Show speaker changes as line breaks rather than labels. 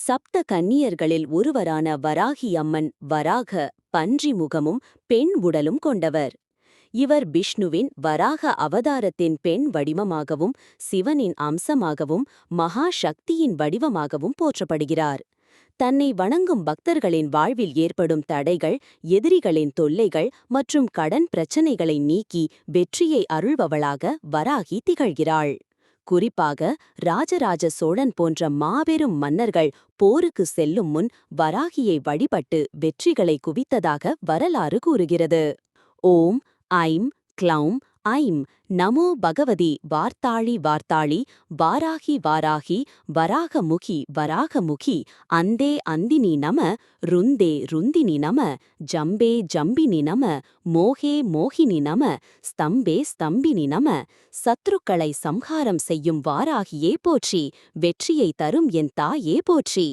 சப்த கன்னியர்களில் ஒருவரான வராகி அம்மன் வராக பன்றி முகமும் பெண் உடலும் கொண்டவர். இவர் பிஷ்ணுவின் வராக அவதாரத்தின் பெண் வடிவமாகவும் சிவனின் அம்சமாகவும் மகா சக்தியின் வடிவமாகவும் போற்றப்படுகிறார். தன்னை வணங்கும் பக்தர்களின் வாழ்வில் ஏற்படும் தடைகள், எதிரிகளின் தொல்லைகள் மற்றும் கடன் பிரச்சனைகளை நீக்கி வெற்றியை அருள்பவளாக வராகி திகழ்கிறாள். குறிப்பாக ராஜராஜ சோழன் போன்ற மாபெரும் மன்னர்கள் போருக்கு செல்லும் முன் வராகியை வழிபட்டு வெற்றிகளை குவித்ததாக வரலாறு கூறுகிறது. ஓம் ஐம் க்ளௌம் ஐம் நமோ பகவதி வார்த்தாளி வார்த்தாளி வாராகி வாராகி வராகமுகி வராகமுகி அந்தே அந்தினி நம ருந்தே ருந்தினி நம ஜம்பே ஜம்பினி நம மோகே மோகினி நம ஸ்தம்பே ஸ்தம்பினி நம. சத்ருக்களை சம்ஹாரம் செய்யும் வாராகியே போற்றி, வெற்றியை தரும் என் தாயே போற்றி.